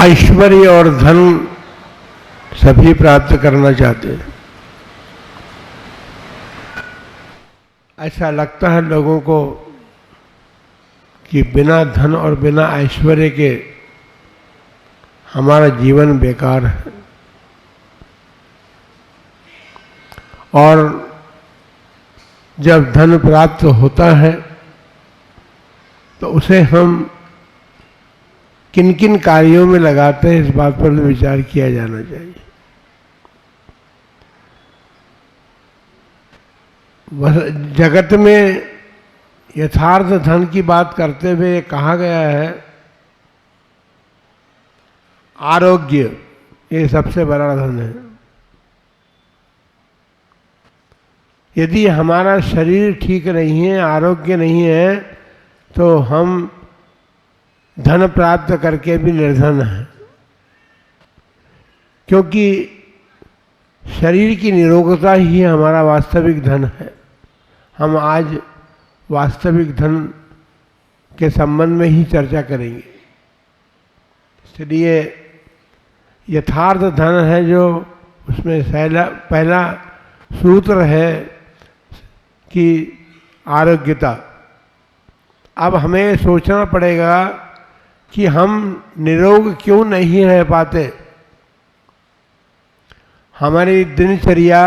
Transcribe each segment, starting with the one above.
ऐश्वर्य और धन सभी प्राप्त करना चाहते हैं। ऐसा लगता है लोगों को कि बिना धन और बिना ऐश्वर्य के हमारा जीवन बेकार है, और जब धन प्राप्त होता है तो उसे हम किन किन कार्यों में लगाते हैं, इस बात पर विचार किया जाना चाहिए। जगत में यथार्थ धन की बात करते हुए कहा गया है आरोग्य ये सबसे बड़ा धन है। यदि हमारा शरीर ठीक नहीं है, आरोग्य नहीं है, तो हम धन प्राप्त करके भी निर्धन हैं, क्योंकि शरीर की निरोगता ही हमारा वास्तविक धन है। हम आज वास्तविक धन के संबंध में ही चर्चा करेंगे। इसलिए यथार्थ धन है जो उसमें पहला सूत्र है कि आरोग्यता। अब हमें सोचना पड़ेगा कि हम निरोग क्यों नहीं रह पाते। हमारी दिनचर्या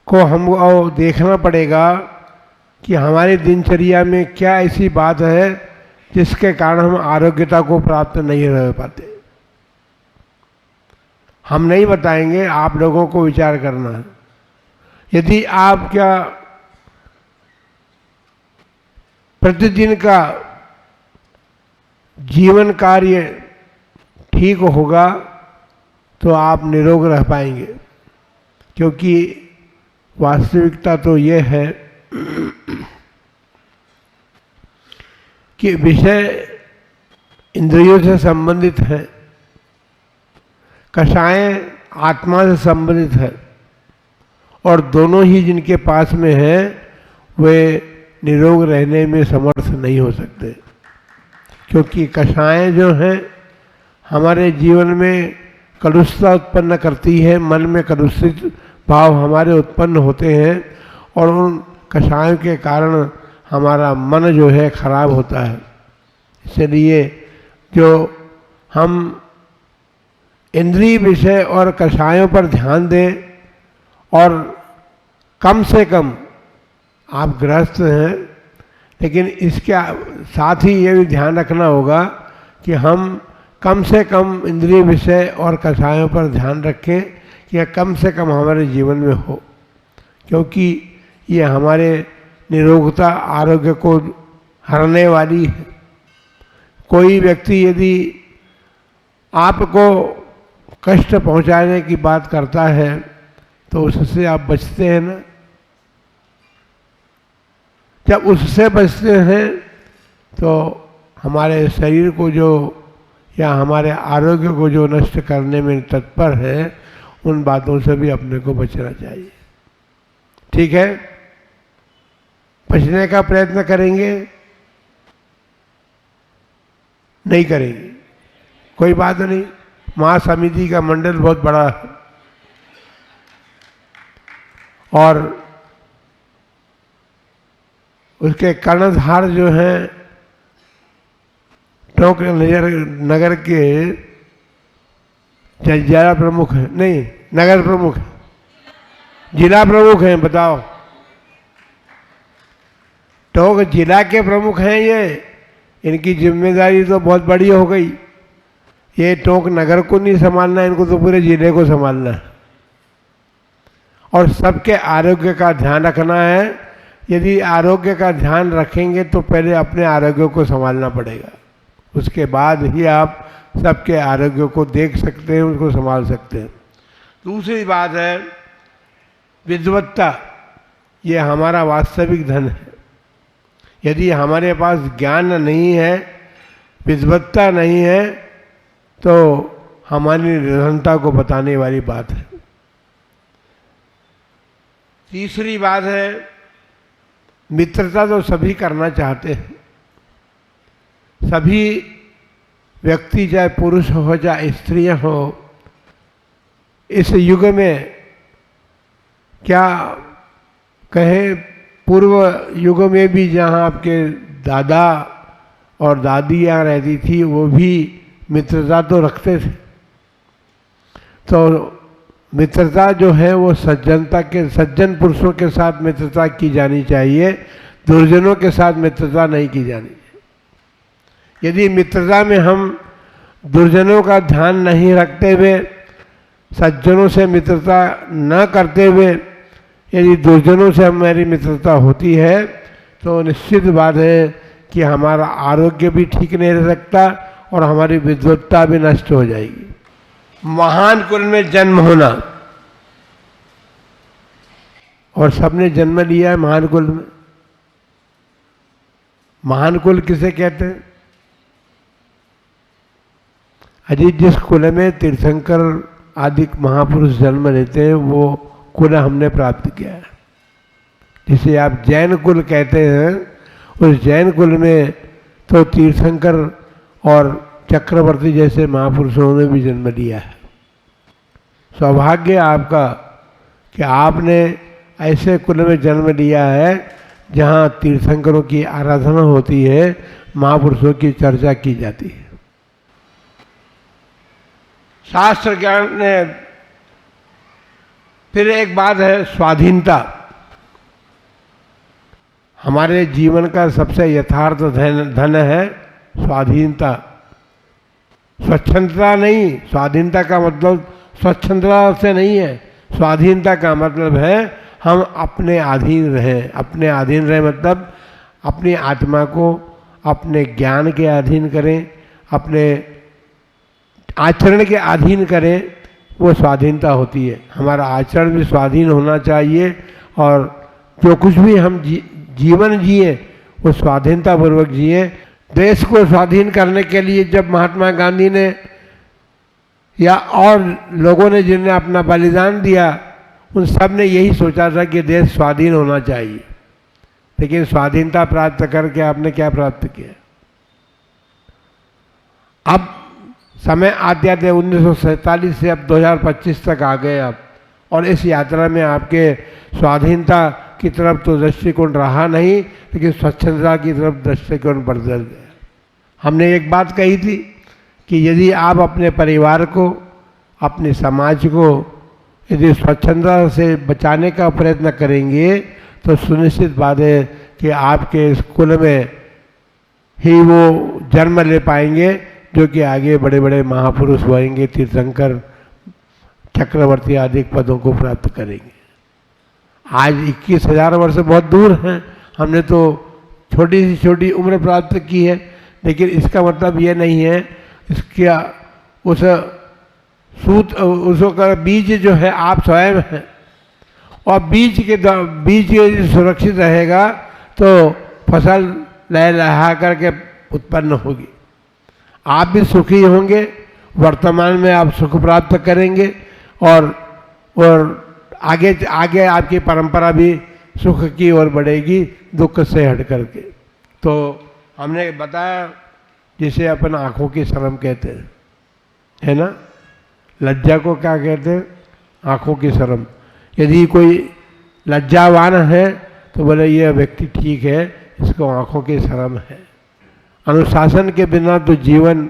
को हमको देखना पड़ेगा कि हमारी दिनचर्या में क्या ऐसी बात है जिसके कारण हम आरोग्यता को प्राप्त नहीं रह पाते। हम नहीं बताएंगे, आप लोगों को विचार करना है। यदि आप क्या प्रतिदिन का जीवन कार्य ठीक होगा तो आप निरोग रह पाएंगे, क्योंकि वास्तविकता तो ये है कि विषय इंद्रियों से संबंधित है, कषाय आत्मा से संबंधित है, और दोनों ही जिनके पास में है वे निरोग रहने में समर्थ नहीं हो सकते। क्योंकि कषाय जो हैं हमारे जीवन में कलुषता उत्पन्न करती है, मन में कलुषित भाव हमारे उत्पन्न होते हैं, और उन कषायों के कारण हमारा मन जो है खराब होता है। इसलिए जो हम इंद्रिय विषय और कषायों पर ध्यान दें, और कम से कम आप गृहस्थ हैं, लेकिन इसके साथ ही ये भी ध्यान रखना होगा कि हम कम से कम इंद्रिय विषय और कषायों पर ध्यान रखें कि यह कम से कम हमारे जीवन में हो, क्योंकि ये हमारे निरोगता आरोग्य को हरने वाली है। कोई व्यक्ति यदि आपको कष्ट पहुंचाने की बात करता है तो उससे आप बचते हैं ना। जब उससे बचते हैं तो हमारे शरीर को जो या हमारे आरोग्य को जो नष्ट करने में तत्पर है, उन बातों से भी अपने को बचना चाहिए। ठीक है, बचने का प्रयत्न करेंगे? नहीं करेंगे, कोई बात नहीं। महासमिति का मंडल बहुत बड़ा है, और उसके कर्णधार जो हैं टोंक नगर के जिला प्रमुख हैं, नहीं नगर प्रमुख, जिला प्रमुख हैं। बताओ, टोंक जिला के प्रमुख हैं ये, इनकी जिम्मेदारी तो बहुत बड़ी हो गई। ये टोंक नगर को नहीं संभालना, इनको तो पूरे जिले को संभालना है, और सबके आरोग्य का ध्यान रखना है। यदि आरोग्य का ध्यान रखेंगे तो पहले अपने आरोग्य को संभालना पड़ेगा, उसके बाद ही आप सबके आरोग्य को देख सकते हैं, उसको संभाल सकते हैं। दूसरी बात है विद्वत्ता, ये हमारा वास्तविक धन है। यदि हमारे पास ज्ञान नहीं है, विद्वत्ता नहीं है, तो हमारी निर्धनता को बताने वाली बात है। तीसरी बात है मित्रता तो सभी करना चाहते हैं, सभी व्यक्ति चाहे पुरुष हो चाहे स्त्रियां हो, इस युग में क्या कहें, पूर्व युग में भी जहाँ आपके दादा और दादियाँ रहती थी वो भी मित्रता तो रखते थे। तो मित्रता जो है वो सज्जन पुरुषों के साथ मित्रता की जानी चाहिए, दुर्जनों के साथ मित्रता नहीं की जानी चाहिए। यदि मित्रता में हम दुर्जनों का ध्यान नहीं रखते हुए, सज्जनों से मित्रता न करते हुए यदि दुर्जनों से हमारी मित्रता होती है तो निश्चित बात है कि हमारा आरोग्य भी ठीक नहीं रह सकता और हमारी विद्वत्ता भी नष्ट हो जाएगी। महान कुल में जन्म होना, और सबने जन्म लिया है महान कुल में। महान कुल किसे कहते हैं? अजी जिस कुल में तीर्थंकर आदि महापुरुष जन्म लेते हैं वो कुल हमने प्राप्त किया है। जिसे आप जैन कुल कहते हैं, उस जैन कुल में तो तीर्थंकर और चक्रवर्ती जैसे महापुरुषों ने भी जन्म लिया है। सौभाग्य आपका कि आपने ऐसे कुल में जन्म लिया है जहाँ तीर्थंकरों की आराधना होती है, महापुरुषों की चर्चा की जाती है। शास्त्र ज्ञान ने फिर एक बात है स्वाधीनता। हमारे जीवन का सबसे यथार्थ धन है स्वाधीनता। स्वच्छंदता नहीं, स्वाधीनता का मतलब स्वच्छंदता से नहीं है। स्वाधीनता का मतलब है हम अपने अधीन रहें। अपने अधीन रहें मतलब अपनी आत्मा को अपने ज्ञान के अधीन करें, अपने आचरण के अधीन करें, वो स्वाधीनता होती है। हमारा आचरण भी स्वाधीन होना चाहिए और जो कुछ भी हम जीवन जिए वो स्वाधीनता पूर्वक जिए। देश को स्वाधीन करने के लिए जब महात्मा गांधी ने या और लोगों ने जिन्हें अपना बलिदान दिया, उन सब ने यही सोचा था कि देश स्वाधीन होना चाहिए। लेकिन स्वाधीनता प्राप्त करके आपने क्या प्राप्त किया? अब समय आते आते 1947 से अब 2025 तक आ गए आप, और इस यात्रा में आपके स्वाधीनता की तरफ तो दृष्टिकोण रहा नहीं, लेकिन स्वच्छंदता की तरफ दृष्टिकोण बदल गया। हमने एक बात कही थी कि यदि आप अपने परिवार को, अपने समाज को यदि स्वच्छंदता से बचाने का प्रयत्न करेंगे तो सुनिश्चित बात है कि आपके स्कूल में ही वो जन्म ले पाएंगे जो कि आगे बड़े बड़े महापुरुष बनेंगे, तीर्थंकर, चक्रवर्ती आदि पदों को प्राप्त करेंगे। आज 21,000 वर्ष बहुत दूर हैं, हमने तो छोटी सी छोटी उम्र प्राप्त की है, लेकिन इसका मतलब ये नहीं है इसका उसका बीज जो है आप स्वयं हैं, और बीज यदि सुरक्षित रहेगा तो फसल लहलहा करके उत्पन्न होगी। आप भी सुखी होंगे, वर्तमान में आप सुख प्राप्त करेंगे और आगे आपकी परंपरा भी सुख की ओर बढ़ेगी, दुख से हट करके। तो हमने बताया जिसे अपन आँखों की शर्म कहते हैं, है ना? लज्जा को क्या कहते हैं? आँखों की शर्म। यदि कोई लज्जावान है तो बोले ये व्यक्ति ठीक है, इसको आँखों की शर्म है। अनुशासन के बिना तो जीवन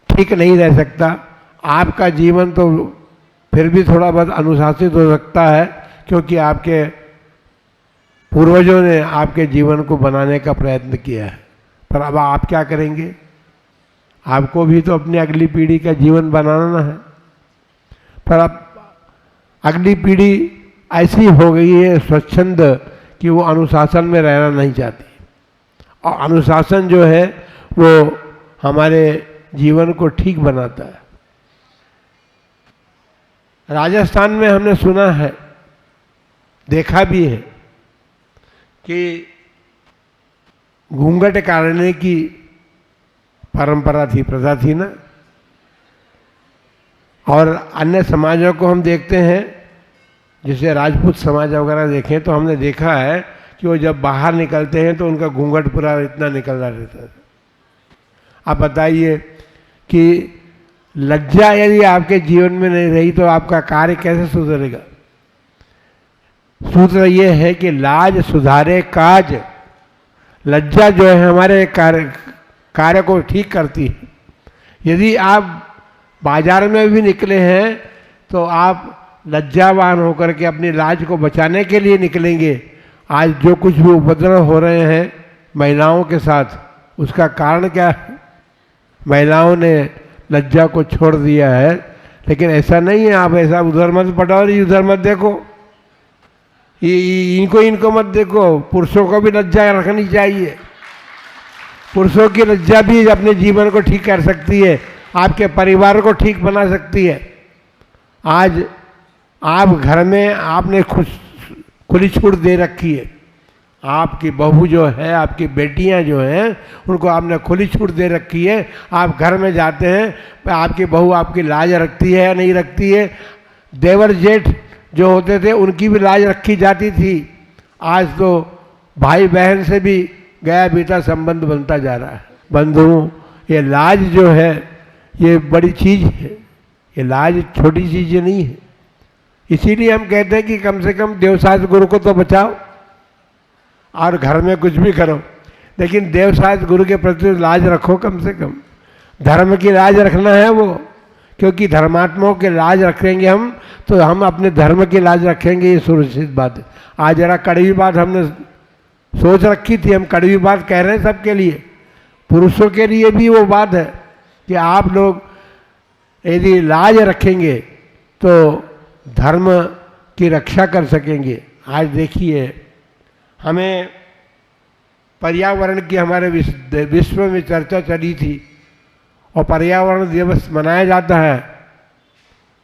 ठीक नहीं रह सकता। आपका जीवन तो फिर भी थोड़ा बहुत अनुशासित हो सकता है, क्योंकि आपके पूर्वजों ने आपके जीवन को बनाने का प्रयत्न किया है। पर अब आप क्या करेंगे? आपको भी तो अपनी अगली पीढ़ी का जीवन बनाना है। पर अब अगली पीढ़ी ऐसी हो गई है स्वच्छंद कि वो अनुशासन में रहना नहीं चाहती, और अनुशासन जो है वो हमारे जीवन को ठीक बनाता है। राजस्थान में हमने सुना है, देखा भी है कि घूंघट काटने की परंपरा थी, प्रथा थी ना। और अन्य समाजों को हम देखते हैं, जैसे राजपूत समाज वगैरह देखें तो हमने देखा है कि वो जब बाहर निकलते हैं तो उनका घूंघट पूरा इतना निकलता रहता है। आप बताइए कि लज्जा यदि आपके जीवन में नहीं रही तो आपका कार्य कैसे सुधरेगा। सूत्र ये है कि लाज सुधारे काज। लज्जा जो है हमारे कार्य को ठीक करती है। यदि आप बाजार में भी निकले हैं तो आप लज्जावान होकर के अपनी लाज को बचाने के लिए निकलेंगे। आज जो कुछ भी उपद्रव हो रहे हैं महिलाओं के साथ, उसका कारण क्या है? महिलाओं ने लज्जा को छोड़ दिया है। लेकिन ऐसा नहीं है, आप ऐसा उधर मत पटाओ, इधर मत देखो, इनको मत देखो। पुरुषों को भी लज्जा रखनी चाहिए। पुरुषों की लज्जा भी अपने जीवन को ठीक कर सकती है, आपके परिवार को ठीक बना सकती है। आज आप घर में आपने खुली छूट दे रखी है। आपकी बहू जो है, आपकी बेटियां जो हैं, उनको आपने खुली छूट दे रखी है। आप घर में जाते हैं, आपकी बहू आपकी लाज रखती है या नहीं रखती है। देवर जेठ जो होते थे उनकी भी लाज रखी जाती थी। आज तो भाई बहन से भी गया बीता संबंध बनता जा रहा है। बंधुओं, ये लाज जो है ये बड़ी चीज़ है। ये लाज छोटी चीज़ नहीं है। इसीलिए हम कहते हैं कि कम से कम देवशास्त्र गुरु को तो बचाओ और घर में कुछ भी करो, लेकिन देवशास्त्र गुरु के प्रति लाज रखो। कम से कम धर्म की लाज रखना है वो, क्योंकि धर्मात्माओं के लाज रखेंगे हम तो हम अपने धर्म की लाज रखेंगे, ये सुनिश्चित बात है। आज जरा कड़वी बात हमने सोच रखी थी, हम कड़वी बात कह रहे हैं सबके लिए। पुरुषों के लिए भी वो बात है कि आप लोग यदि लाज रखेंगे तो धर्म की रक्षा कर सकेंगे। आज देखिए, हमें पर्यावरण की हमारे विश्व में चर्चा चली थी और पर्यावरण दिवस मनाया जाता है।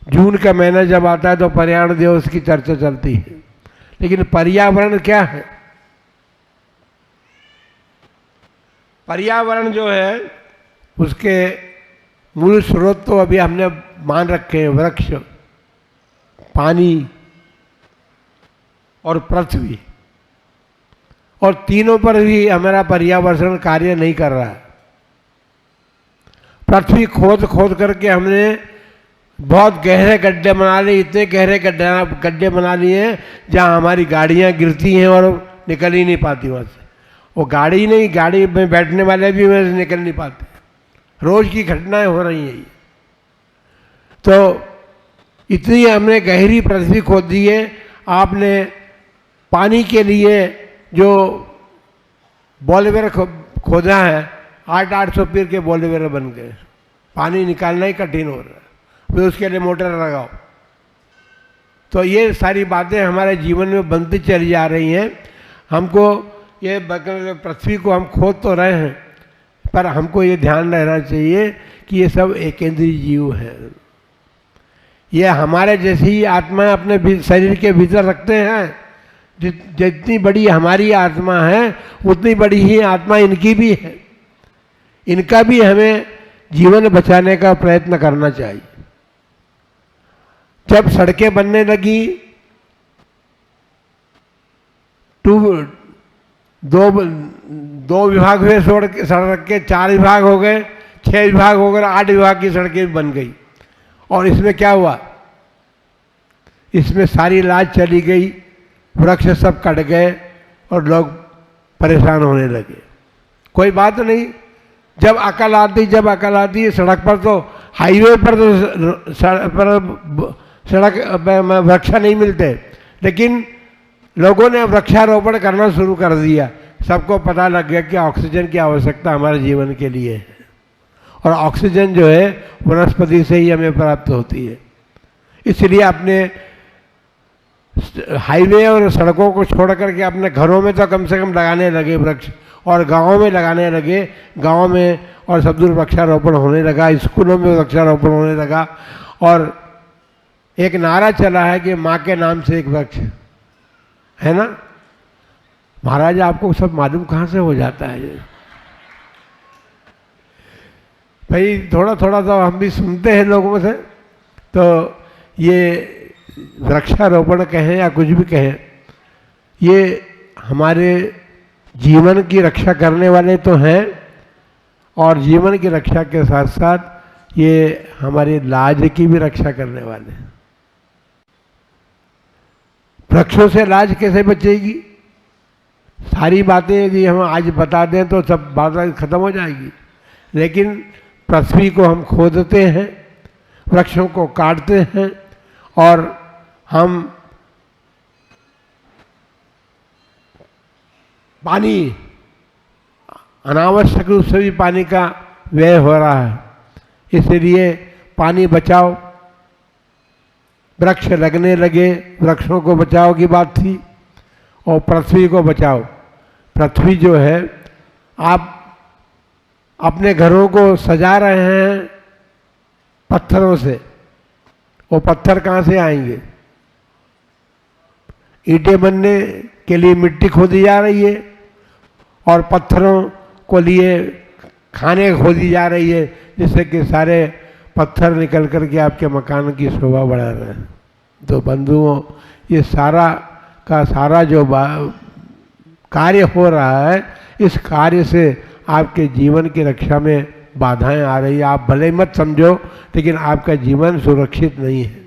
जून का महीना जब आता है तो पर्यावरण दिवस की चर्चा चलती है। लेकिन पर्यावरण क्या है? पर्यावरण जो है उसके मूल स्रोत तो अभी हमने मान रखे हैं, वृक्ष, पानी और पृथ्वी। और तीनों पर भी हमारा पर्यावरण कार्य नहीं कर रहा है। पृथ्वी खोद खोद करके हमने बहुत गहरे गड्ढे बना लिए, इतने गहरे गड्ढे बना लिए हैं जहाँ हमारी गाड़ियाँ गिरती हैं और निकल ही नहीं पाती वहाँ से। वो गाड़ी नहीं, गाड़ी में बैठने वाले भी वहाँ से निकल नहीं पाते। रोज की घटनाएं हो रही हैं ये। तो इतनी हमने गहरी पृथ्वी खोद दी है। आपने पानी के लिए जो बॉलवेर खोदा है, 800 फीट के बॉलवेर बन गए। पानी निकालना ही कठिन हो रहा है, फिर उसके लिए मोटर लगाओ। तो ये सारी बातें हमारे जीवन में बनती चली जा रही हैं। हमको ये पृथ्वी को हम खोद तो रहे हैं, पर हमको ये ध्यान रहना चाहिए कि ये सब एकेंद्रीय जीव हैं। ये हमारे जैसी ही आत्मा अपने शरीर के भीतर रखते हैं। जितनी बड़ी हमारी आत्मा है उतनी बड़ी ही आत्मा इनकी भी है। इनका भी हमें जीवन बचाने का प्रयत्न करना चाहिए। जब सड़कें बनने लगी, दो विभाग हुए सड़क के, 4 विभाग हो गए, 6 विभाग हो गए, 8 विभाग की सड़कें बन गई। और इसमें क्या हुआ? इसमें सारी लाज चली गई, वृक्ष सब कट गए और लोग परेशान होने लगे। कोई बात नहीं, जब अकल आती सड़क पर तो, हाईवे पर तो सड़क वृक्ष नहीं मिलते, लेकिन लोगों ने वृक्षारोपण करना शुरू कर दिया। सबको पता लग गया कि ऑक्सीजन की आवश्यकता हमारे जीवन के लिए है और ऑक्सीजन जो है वनस्पति से ही हमें प्राप्त होती है। इसलिए अपने हाईवे और सड़कों को छोड़ करके अपने घरों में तो कम से कम लगाने लगे वृक्ष, और गाँव में लगाने लगे। गाँव में और सब दूर वृक्षारोपण होने लगा, स्कूलों में वृक्षारोपण होने लगा। और एक नारा चला है कि माँ के नाम से एक वृक्ष, है ना? महाराज, आपको सब मालूम कहाँ से हो जाता है ये? भाई थोड़ा थोड़ा तो हम भी सुनते हैं लोगों से। तो ये वृक्षारोपण कहें या कुछ भी कहें, ये हमारे जीवन की रक्षा करने वाले तो हैं और जीवन की रक्षा के साथ साथ ये हमारी लाज की भी रक्षा करने वाले हैं। वृक्षों से लाज कैसे बचेगी? सारी बातें यदि हम आज बता दें तो सब बातें खत्म हो जाएगी, लेकिन पृथ्वी को हम खोदते हैं, वृक्षों को काटते हैं और हम पानी अनावश्यक रूप से भी पानी का व्यय हो रहा है। इसलिए पानी बचाओ, वृक्ष लगने लगे, वृक्षों को बचाओ की बात थी, और पृथ्वी को बचाओ। पृथ्वी जो है, आप अपने घरों को सजा रहे हैं पत्थरों से, वो पत्थर कहाँ से आएंगे? ईंटें बनने के लिए मिट्टी खोदी जा रही है और पत्थरों को लिए खाने खोदी जा रही है, जिससे कि सारे पत्थर निकल करके आपके मकान की शोभा बढ़ा रहे हैं। तो बंधुओं, ये सारा का सारा जो कार्य हो रहा है, इस कार्य से आपके जीवन की रक्षा में बाधाएं आ रही है। आप भले मत समझो, लेकिन आपका जीवन सुरक्षित नहीं है।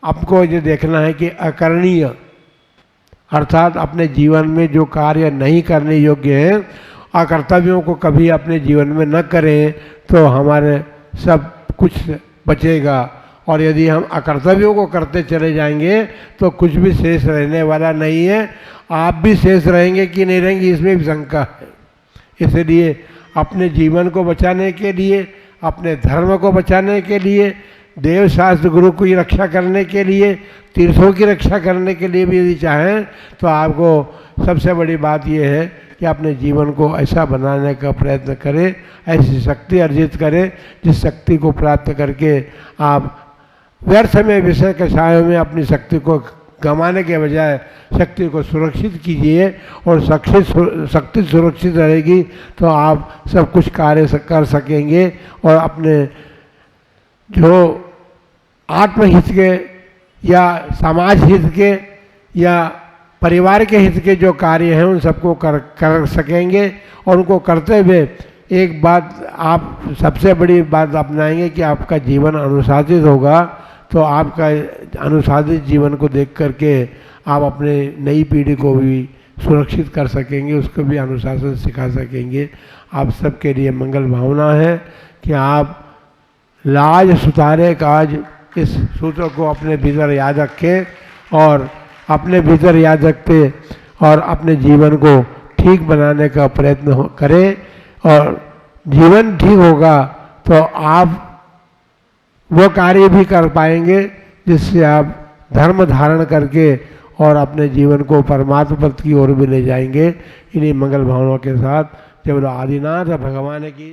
आपको ये देखना है कि अकरणीय अर्थात अपने जीवन में जो कार्य नहीं करने योग्य है, अकर्तव्यों को कभी अपने जीवन में न करें तो हमारे सब कुछ बचेगा। और यदि हम अकर्तव्यों को करते चले जाएंगे तो कुछ भी शेष रहने वाला नहीं है। आप भी शेष रहेंगे कि नहीं रहेंगे, इसमें भी शंका है। इसलिए अपने जीवन को बचाने के लिए, अपने धर्म को बचाने के लिए, देव शास्त्र गुरु की रक्षा करने के लिए, तीर्थों की रक्षा करने के लिए भी यदि चाहें तो आपको सबसे बड़ी बात यह है कि अपने जीवन को ऐसा बनाने का प्रयत्न करें, ऐसी शक्ति अर्जित करें जिस शक्ति को प्राप्त करके आप व्यर्थ में विषय के सायों में अपनी शक्ति को गंवाने के बजाय शक्ति को सुरक्षित कीजिए। और शक्ति सुरक्षित रहेगी तो आप सब कुछ कार्य कर सकेंगे और अपने जो आत्महित के या समाज हित के या परिवार के हित के जो कार्य हैं उन सबको कर सकेंगे। और उनको करते हुए एक बात आप सबसे बड़ी बात अपनाएंगे कि आपका जीवन अनुशासित होगा। तो आपका अनुशासित जीवन को देख करके आप अपने नई पीढ़ी को भी सुरक्षित कर सकेंगे, उसको भी अनुशासन सिखा सकेंगे। आप सबके लिए मंगल भावना है कि आप लाज सुधारे काज, इस सूत्र को अपने भीतर याद रखें और अपने भीतर याद रखते और अपने जीवन को ठीक बनाने का प्रयत्न करें। और जीवन ठीक होगा तो आप वो कार्य भी कर पाएंगे जिससे आप धर्म धारण करके और अपने जीवन को परमात्मा पद की ओर भी ले जाएंगे। इन्हीं मंगल भावनाओं के साथ जब आदिनाथ भगवान की